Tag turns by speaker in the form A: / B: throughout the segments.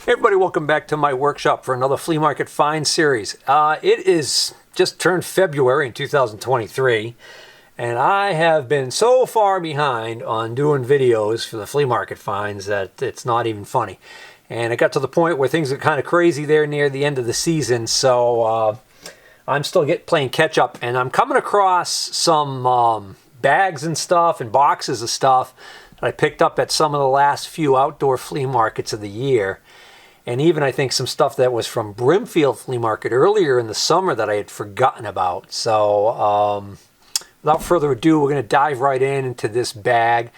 A: Hey everybody, welcome back to my workshop for another flea market find series. It is just turned February in 2023, and I have been so far behind on doing videos for the flea market finds that it's not even funny. And it got to the point where things are kind of crazy there near the end of the season, so I'm still playing catch up, and I'm coming across some bags and stuff and boxes of stuff that I picked up at some of the last few outdoor flea markets of the year. And even I think some stuff that was from Brimfield Flea Market earlier in the summer that I had forgotten about. So without further ado, we're going to dive right into this bag.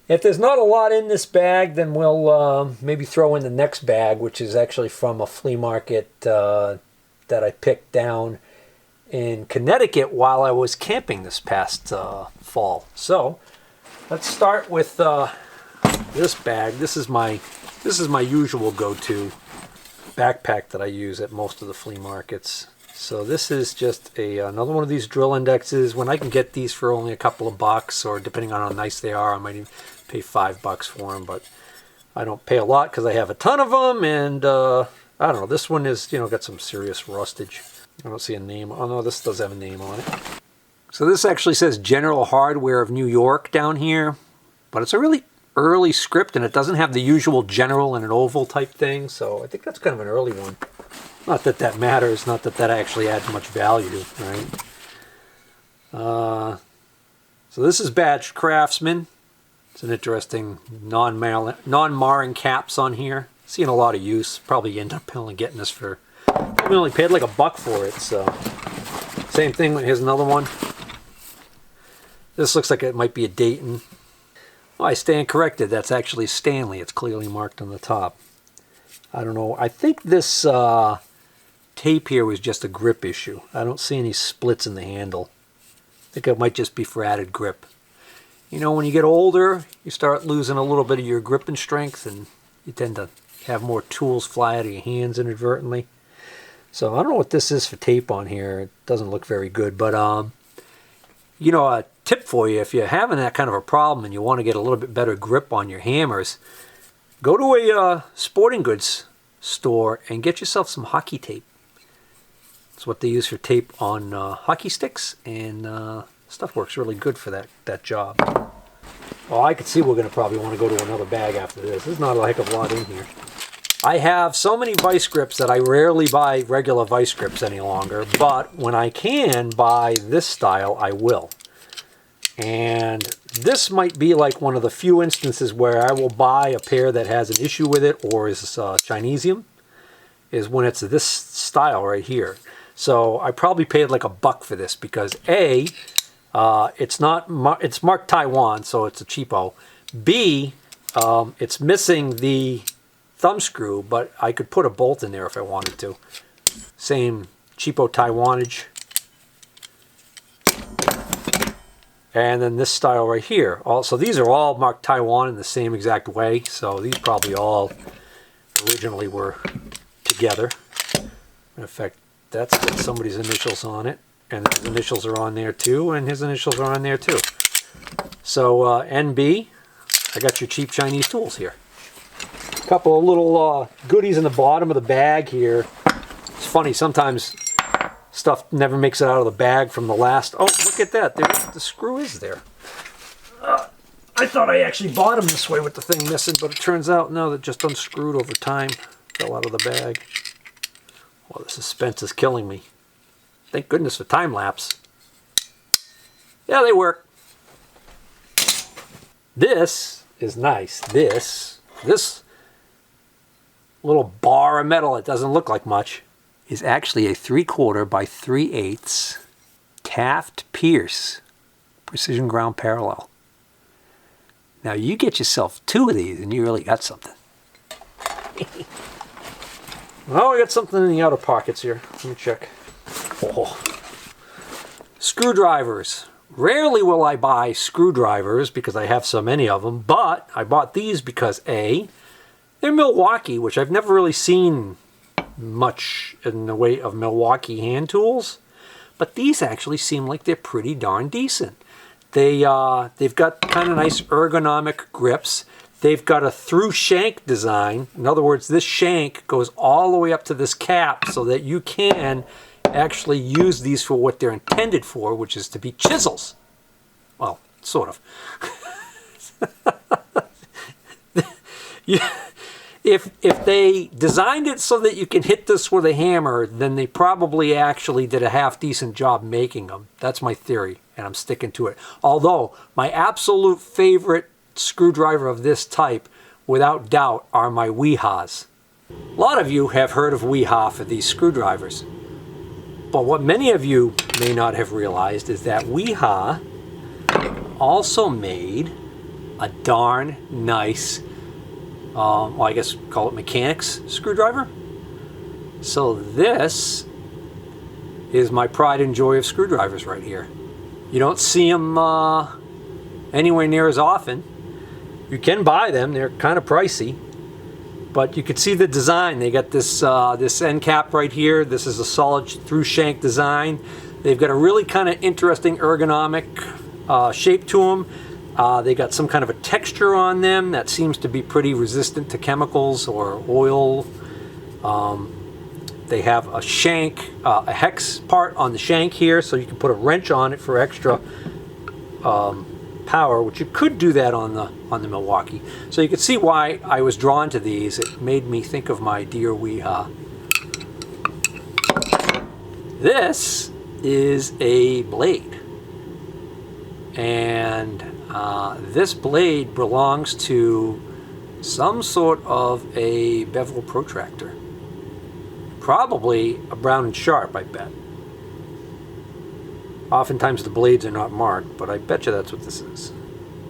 A: If there's not a lot in this bag, then we'll maybe throw in the next bag, which is actually from a flea market that I picked down in Connecticut while I was camping this past fall. So let's start with this bag. This is my usual go-to backpack that I use at most of the flea markets. So this is just another one of these drill indexes. When I can get these for only a couple of bucks, or depending on how nice they are, I might even pay $5 for them. But I don't pay a lot because I have a ton of them, and I don't know. This one is, got some serious rustage. I don't see a name. Oh no, this does have a name on it. So this actually says General Hardware of New York down here, but it's a really early script, and it doesn't have the usual general and an oval type thing, so I think that's kind of an early one. Not that that matters, not that that actually adds much value, right? So this is Badged Craftsman. It's an interesting non-marring caps on here. Seeing a lot of use. Probably end up only getting this for, probably only paid like $1 for it, so. Same thing, here's another one. This looks like it might be a Dayton. Oh, I stand corrected. That's actually Stanley. It's clearly marked on the top. I don't know. I think this tape here was just a grip issue. I don't see any splits in the handle. I think it might just be for added grip. When you get older, you start losing a little bit of your gripping strength, and you tend to have more tools fly out of your hands inadvertently. So I don't know what this is for tape on here. It doesn't look very good, but a tip for you, if you're having that kind of a problem and you want to get a little bit better grip on your hammers, go to a sporting goods store and get yourself some hockey tape. It's what they use for tape on hockey sticks, and stuff works really good for that job. Oh, I could see we're going to probably want to go to another bag after this. There's not a heck of a lot in here. I have so many vice grips that I rarely buy regular vice grips any longer, but when I can buy this style, I will. And this might be like one of the few instances where I will buy a pair that has an issue with it or is Chinesium, is when it's this style right here. So I probably paid like $1 for this because A, it's marked Taiwan, so it's a cheapo. B, it's missing the thumb screw, but I could put a bolt in there if I wanted to. Same cheapo Taiwanage. And then this style right here. Also, these are all marked Taiwan in the same exact way, so these probably all originally were together. In fact, that's got somebody's initials on it, and his initials are on there too, and his initials are on there too. So NB, I got your cheap Chinese tools here. A couple of little goodies in the bottom of the bag here. It's funny, sometimes stuff never makes it out of the bag from the last. Oh, look at that. The screw is there. I thought I actually bought them this way with the thing missing, but it turns out, no, that just unscrewed over time. Fell out of the bag. Oh, the suspense is killing me. Thank goodness for time lapse. Yeah, they work. This is nice. This little bar of metal, it doesn't look like much, is actually a 3/4 by 3/8 Taft Pierce precision ground parallel. Now you get yourself 2 of these and you really got something. Well, we got something in the outer pockets here. Let me check. Oh. Screwdrivers. Rarely will I buy screwdrivers because I have so many of them, but I bought these because A, they're Milwaukee, which I've never really seen much in the way of Milwaukee hand tools, but these actually seem like they're pretty darn decent. They've got kind of nice ergonomic grips. they've got a through shank design. In other words, this shank goes all the way up to this cap so that you can actually use these for what they're intended for, which is to be chisels. Well, sort of. If they designed it so that you can hit this with a hammer, then they probably actually did a half-decent job making them. That's my theory, and I'm sticking to it. Although, my absolute favorite screwdriver of this type, without doubt, are my Weehas. A lot of you have heard of Weeha for these screwdrivers. But what many of you may not have realized is that Weeha also made a darn nice, well, I guess call it mechanics screwdriver. So this is my pride and joy of screwdrivers right here. You don't see them anywhere near as often. You can buy them, they're kind of pricey, but you can see the design. They got this this end cap right here. This is a solid through shank design. They've got a really kind of interesting ergonomic shape to them. They got some kind of a texture on them that seems to be pretty resistant to chemicals or oil. They have a shank, a hex part on the shank here, so you can put a wrench on it for extra power, which you could do that on the Milwaukee. So you can see why I was drawn to these. It made me think of my dear Weeha. This is a blade, and this blade belongs to some sort of a bevel protractor. Probably a Brown and Sharp, I bet. Oftentimes the blades are not marked, but I bet you that's what this is.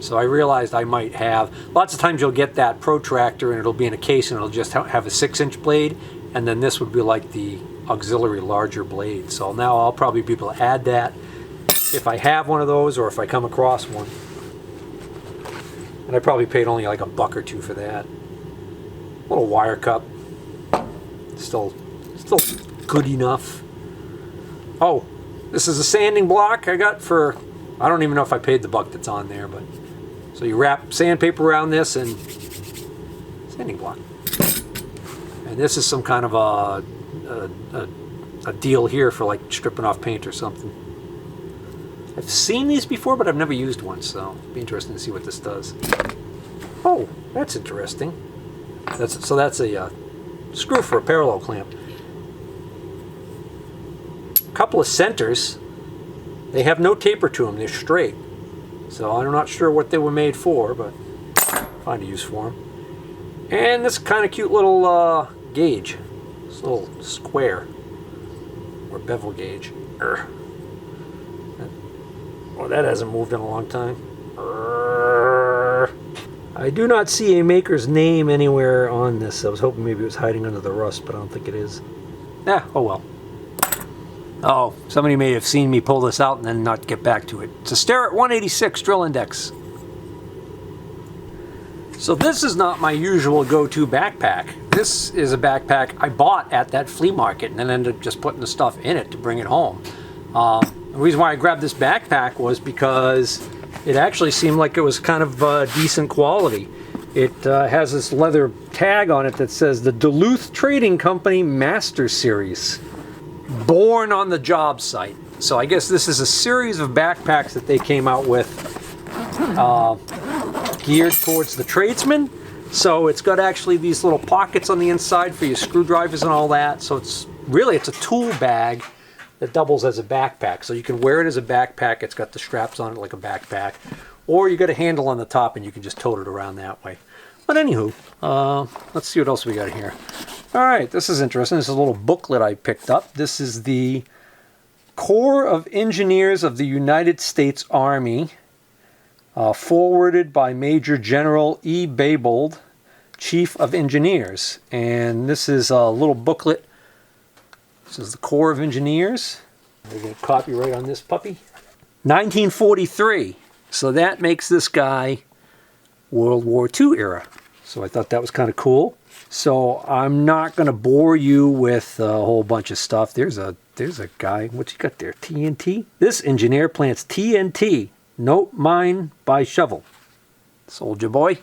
A: So I realized I might have, lots of times you'll get that protractor and it'll be in a case and it'll just have a 6-inch blade, and then this would be like the auxiliary larger blade. So now I'll probably be able to add that if I have one of those or if I come across one. And I probably paid only like $1 or $2 for that. Little wire cup. Still good enough. Oh, this is a sanding block I got for, I don't even know if I paid the $1 that's on there, but so you wrap sandpaper around this and sanding block. And this is some kind of a deal here for like stripping off paint or something. I've seen these before, but I've never used one, so it'll be interesting to see what this does. Oh, that's interesting. So that's a screw for a parallel clamp. A couple of centers. They have no taper to them. They're straight. So I'm not sure what they were made for, but find a use for them. And this kind of cute little gauge. This little square or bevel gauge. Well, that hasn't moved in a long time. I do not see a maker's name anywhere on this. I was hoping maybe it was hiding under the rust, but I don't think it is. Oh well. Oh, somebody may have seen me pull this out and then not get back to it. It's a Starrett 186 drill index. So this is not my usual go-to backpack. This is a backpack I bought at that flea market and then ended up just putting the stuff in it to bring it home. The reason why I grabbed this backpack was because it actually seemed like it was kind of decent quality. It has this leather tag on it that says the Duluth Trading Company Master Series. Born on the job site. So I guess this is a series of backpacks that they came out with geared towards the tradesman. So it's got actually these little pockets on the inside for your screwdrivers and all that. So it's a tool bag that doubles as a backpack. So you can wear it as a backpack. It's got the straps on it like a backpack. Or you got a handle on the top and you can just tote it around that way. But anywho, let's see what else we got here. All right, this is interesting. This is a little booklet I picked up. This is the Corps of Engineers of the United States Army, forwarded by Major General E. Baybold, Chief of Engineers. And this is a little booklet. This is the Corps of Engineers. We're going to copyright on this puppy. 1943. So that makes this guy World War II era. So I thought that was kind of cool. So I'm not going to bore you with a whole bunch of stuff. There's a guy. What's he got there? TNT? This engineer plants TNT. Note mine by shovel. Soldier boy.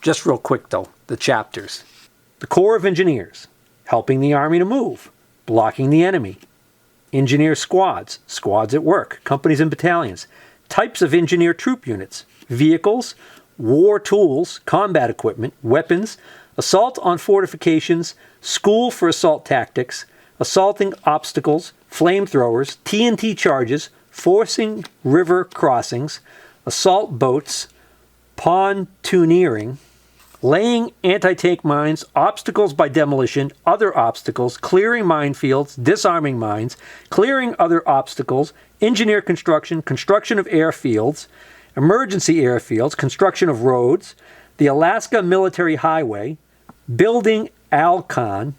A: Just real quick though, the chapters. The Corps of Engineers, helping the Army to move, blocking the enemy. Engineer squads, squads at work, companies and battalions. Types of engineer troop units, vehicles, war tools, combat equipment, weapons, assault on fortifications, school for assault tactics, assaulting obstacles, flamethrowers, TNT charges, forcing river crossings, assault boats, pontooneering, laying anti-tank mines, obstacles by demolition, other obstacles, clearing minefields, disarming mines, clearing other obstacles, engineer construction, construction of airfields, emergency airfields, construction of roads, the Alaska Military Highway, building Alcan,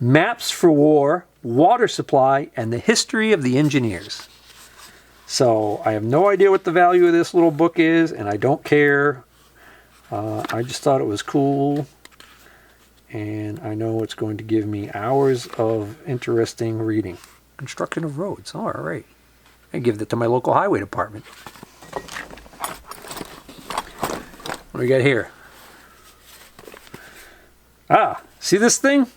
A: maps for war, water supply, and the history of the engineers. So I have no idea what the value of this little book is, and I don't care. I just thought it was cool, and I know it's going to give me hours of interesting reading. Construction of roads. All right. I give that to my local highway department. What do we got here? Ah, see this thing?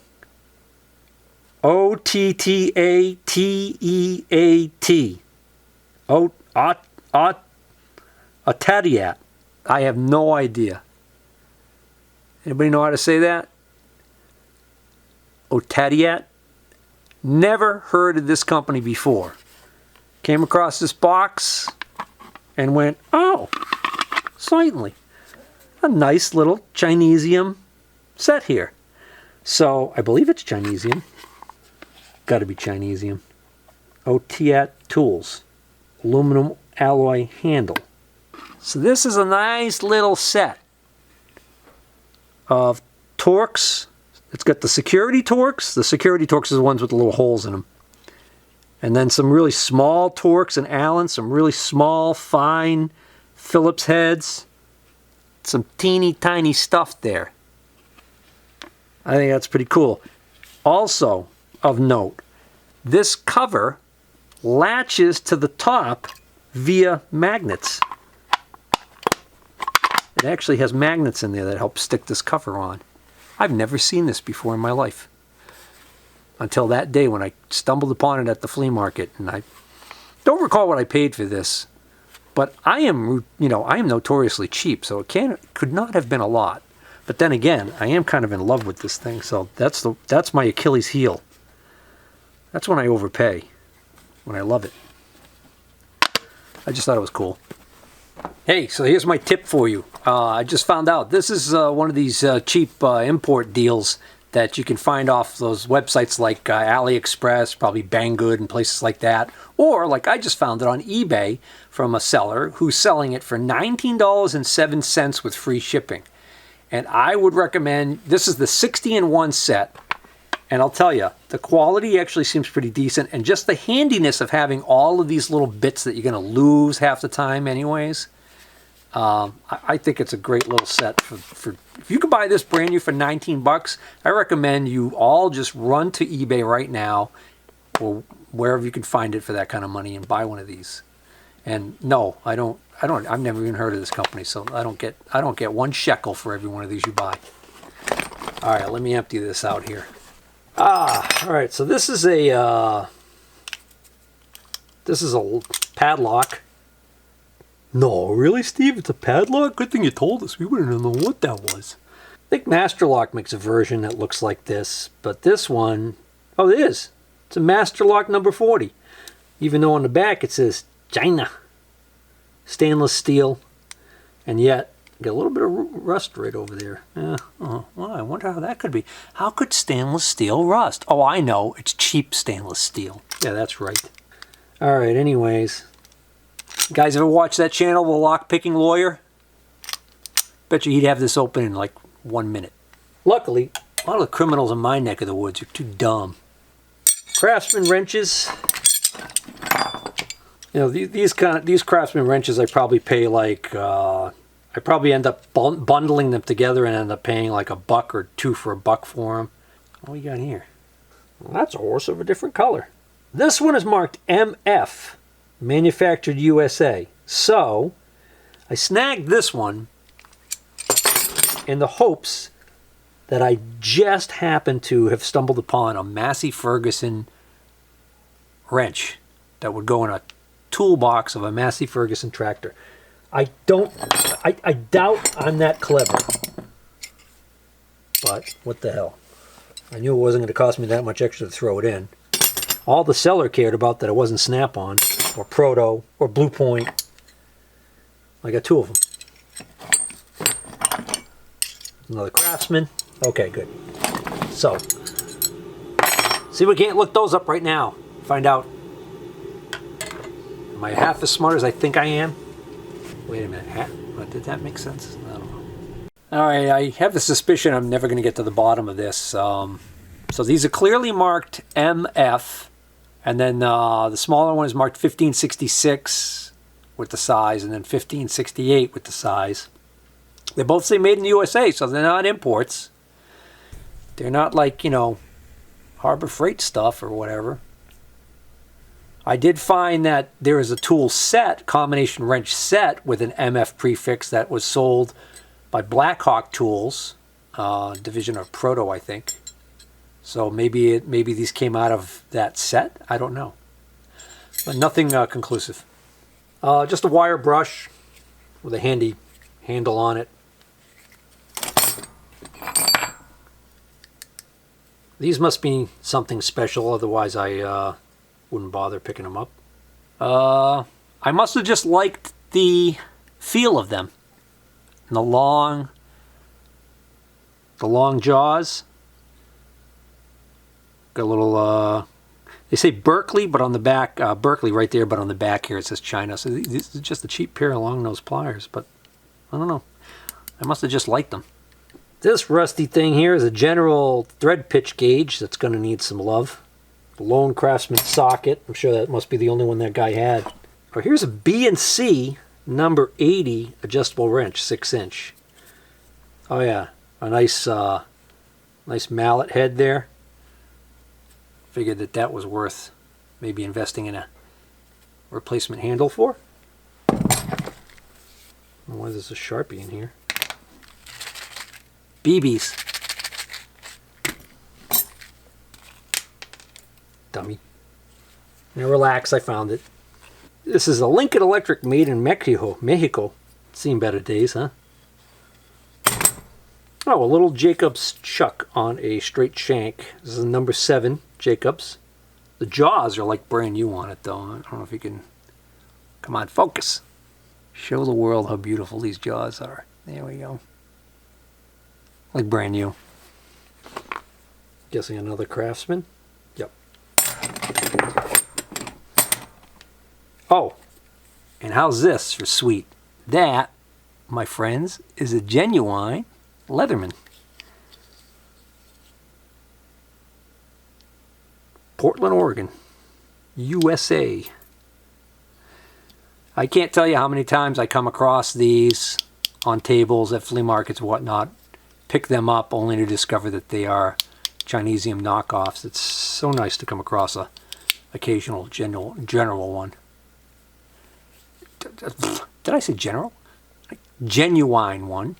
A: Ottateat. Ottadiat. I have no idea. Anybody know how to say that? Ottadiat? Never heard of this company before. Came across this box and went, oh, certainly. A nice little Chinesium set here. So I believe it's Chinesium. Got to be Chinesium. Ottadiat tools. Aluminum alloy handle. So this is a nice little set of Torx. It's got the security Torx. The security Torx is the ones with the little holes in them. And then some really small Torx and Allen, some really small, fine Phillips heads. Some teeny tiny stuff there. I think that's pretty cool. Also of note, this cover latches to the top via magnets. It actually has magnets in there that help stick this cover on. I've never seen this before in my life. Until that day when I stumbled upon it at the flea market. And I don't recall what I paid for this. But I am notoriously cheap, so it could not have been a lot. But then again, I am kind of in love with this thing, so that's my Achilles heel. That's when I overpay. When I love it. I just thought it was cool. Hey, so here's my tip for you. I just found out this is one of these cheap import deals that you can find off those websites like AliExpress, probably Banggood and places like that. Or like I just found it on eBay from a seller who's selling it for $19.07 with free shipping. And I would recommend, this is the 60-in-1 set. And I'll tell you, the quality actually seems pretty decent. And just the handiness of having all of these little bits that you're going to lose half the time anyways. I think it's a great little set. For if you could buy this brand new for 19 bucks, I recommend you all just run to eBay right now or wherever you can find it for that kind of money and buy one of these. And no, I've never even heard of this company, so I don't get one shekel for every one of these you buy. All right, let me empty this out here. All right, so this is a padlock. No, really, Steve? It's a padlock? Good thing you told us. We wouldn't have known what that was. I think Masterlock makes a version that looks like this, but this one, oh, it is. It's a Masterlock number 40. Even though on the back it says China. Stainless steel. And yet, got a little bit of rust right over there. Well, I wonder how that could be. How could stainless steel rust? Oh, I know. It's cheap stainless steel. Yeah, that's right. All right, anyways. You guys ever watch that channel, The Lock-Picking Lawyer? Bet you he'd have this open in like 1 minute. Luckily, a lot of the criminals in my neck of the woods are too dumb. Craftsman wrenches. You know, these Craftsman wrenches I probably pay like, I probably end up bundling them together and end up paying like $1 or $2 for $1 for them. What we got here? Well, that's a horse of a different color. This one is marked MF. Manufactured USA. So, I snagged this one in the hopes that I just happened to have stumbled upon a Massey Ferguson wrench that would go in a toolbox of a Massey Ferguson tractor. I doubt I'm that clever. But what the hell? I knew it wasn't going to cost me that much extra to throw it in. All the seller cared about that it wasn't Snap-on or Proto or Blue Point. I got 2 of them. Another Craftsman. Okay, good. So, see if we can't look those up right now. Find out. Am I half as smart as I think I am? Wait a minute. Did that make sense? I don't know. All right, I have the suspicion I'm never going to get to the bottom of this. So these are clearly marked MF, and then the smaller one is marked 1566 with the size, and then 1568 with the size. They both say made in the USA, so they're not imports. They're not like, Harbor Freight stuff or whatever. I did find that there is a tool set, combination wrench set, with an MF prefix that was sold by Blackhawk Tools, division of Proto, I think. So maybe these came out of that set. I don't know, but nothing conclusive. Just a wire brush with a handy handle on it. These must be something special, otherwise I wouldn't bother picking them up. I must have just liked the feel of them. And the long jaws. Got a little, they say Berkeley, but on the back, Berkeley right there, but on the back here it says China. So this is just a cheap pair of long nose pliers, but I don't know. I must have just liked them. This rusty thing here is a general thread pitch gauge that's going to need some love. The Lone Craftsman socket. I'm sure that must be the only one that guy had. Oh, here's a B&C number 80 adjustable wrench, 6-inch. Oh yeah, a nice mallet head there. Figured that was worth maybe investing in a replacement handle for. Why is there a Sharpie in here? BBs. Dummy. Now relax, I found it. This is a Lincoln Electric made in Mexico. Seen better days, huh? Oh, a little Jacobs chuck on a straight shank. This is a number 7 Jacobs. The jaws are like brand new on it, though. I don't know if you can... Come on, focus. Show the world how beautiful these jaws are. There we go. Like brand new. Guessing another Craftsman. Yep. Oh, and how's this for sweet? That, my friends, is a genuine Leatherman. Portland, Oregon, USA. I can't tell you how many times I come across these on tables at flea markets and whatnot. Pick them up only to discover that they are Chinesium knockoffs. It's so nice to come across a occasional general one. Did I say general? Genuine one.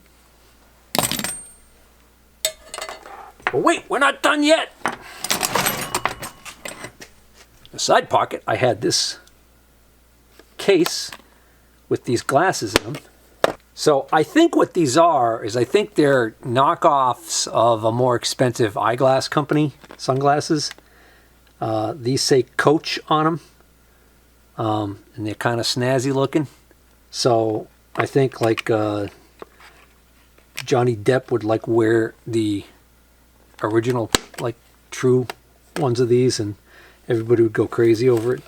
A: But wait, we're not done yet. The side pocket, I had this case with these glasses in them. So I think what these are is I think they're knockoffs of a more expensive eyeglass company, sunglasses. These say Coach on them. And they're kind of snazzy looking. So I think like Johnny Depp would like wear the original, like true ones of these, and everybody would go crazy over it.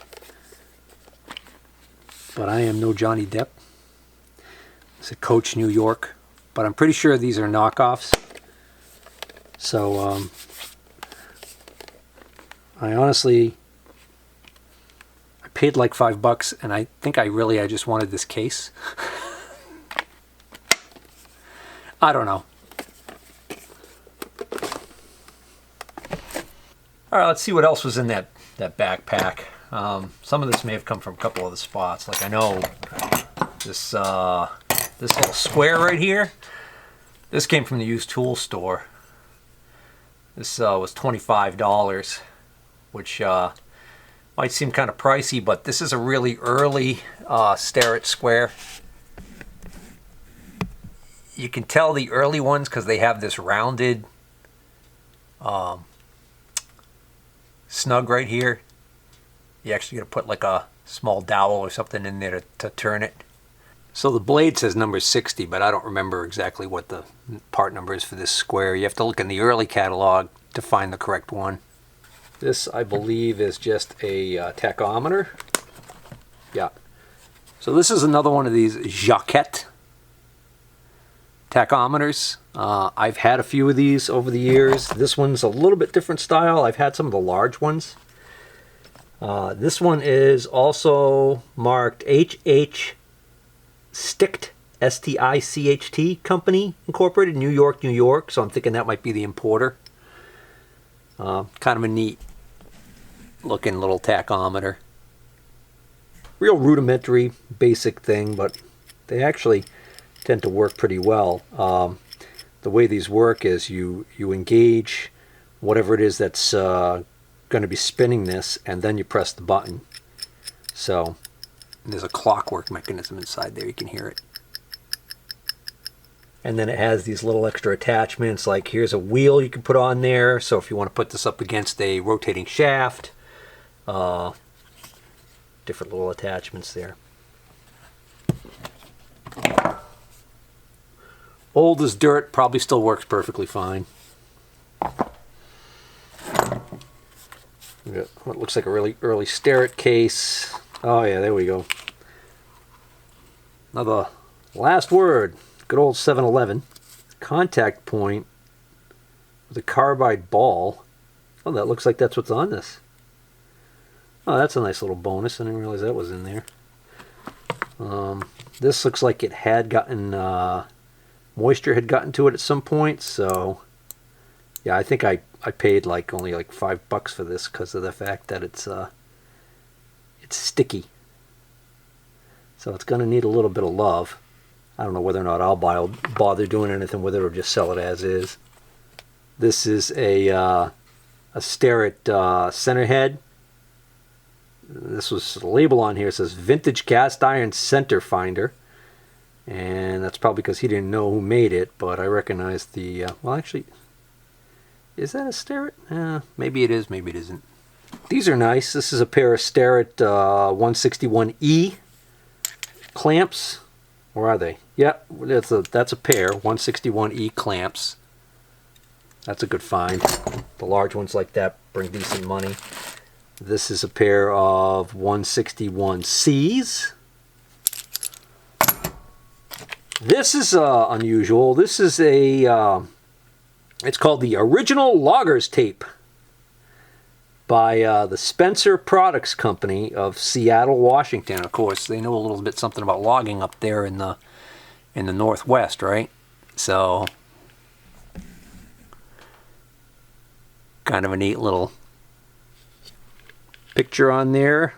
A: But I am no Johnny Depp. It's a Coach New York, but I'm pretty sure these are knockoffs. So I honestly, I paid like $5, and I think I just wanted this case. I don't know. All right, let's see what else was in that backpack. Some of this may have come from a couple of the spots. Like I know this little square right here. This came from the used tool store. This was $25, which might seem kind of pricey, but this is a really early Starrett square. You can tell the early ones because they have this rounded snug right here. You actually got to put like a small dowel or something in there to turn it. So the blade says number 60, but I don't remember exactly what the part number is for this square. You have to look in the early catalog to find the correct one. This, I believe, is just a tachometer. Yeah. So this is another one of these Jaquette tachometers. I've had a few of these over the years. This one's a little bit different style. I've had some of the large ones. This one is also marked HH Sticht, S-T-I-C-H-T Company Incorporated, New York, New York. So I'm thinking that might be the importer. Kind of a neat looking little tachometer. Real rudimentary, basic thing, but they actually tend to work pretty well. The way these work is you engage whatever it is that's going to be spinning this, and then you press the button. So there's a clockwork mechanism inside there. You can hear it. And then it has these little extra attachments, like here's a wheel you can put on there. So if you want to put this up against a rotating shaft, different little attachments there. Old as dirt, probably still works perfectly fine. We got what looks like a really early Starrett case. Oh yeah, there we go. Another last word. Good old 7-Eleven. Contact point with a carbide ball. Oh, that looks like that's what's on this. Oh, that's a nice little bonus. I didn't realize that was in there. This looks like it had gotten moisture had gotten to it at some point. So yeah, I think I paid only like $5 for this because of the fact that it's sticky. So it's going to need a little bit of love. I don't know whether or not I'll bother doing anything with it or just sell it as is. This is a Starrett center head. This was the label on here. It says Vintage Cast Iron Center Finder. And that's probably because he didn't know who made it, but I recognize the... well, actually, is that a Starrett? Maybe it is, maybe it isn't. These are nice. This is a pair of Starrett 161E clamps. Where are they? Yeah, that's a pair, 161E clamps. That's a good find. The large ones like that bring decent money. This is a pair of 161Cs. This is unusual. This is a, it's called the Original Loggers Tape by the Spencer Products Company of Seattle, Washington. Of course, they know a little bit something about logging up there in the Northwest, right? So, kind of a neat little picture on there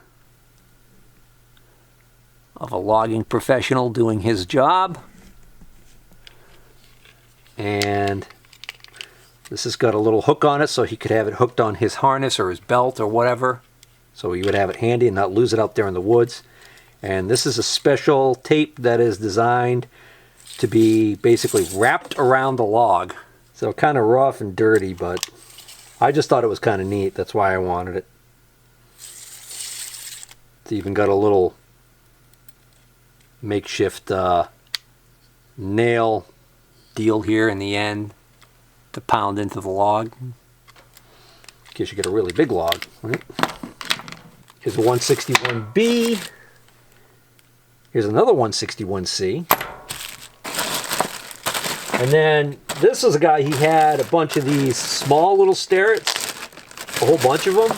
A: of a logging professional doing his job. And this has got a little hook on it so he could have it hooked on his harness or his belt or whatever. So he would have it handy and not lose it out there in the woods. And this is a special tape that is designed to be basically wrapped around the log. So kind of rough and dirty, but I just thought it was kind of neat. That's why I wanted it. It's even got a little makeshift nail deal here in the end to pound into the log in case you get a really big log, right? Here's a 161B. Here's another 161C. And then this is a guy, he had a bunch of these small little Starretts, a whole bunch of them,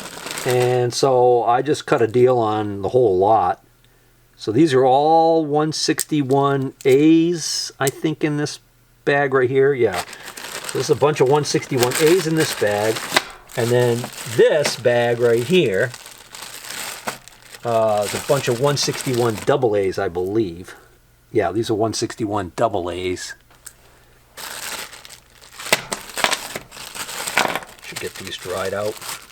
A: and so I just cut a deal on the whole lot. So these are all 161As, I think, in this bag right here. Yeah. So there's a bunch of 161As in this bag. And then this bag right here, is a bunch of 161 double A's, I believe. Yeah, these are 161 double A's. Should get these dried out.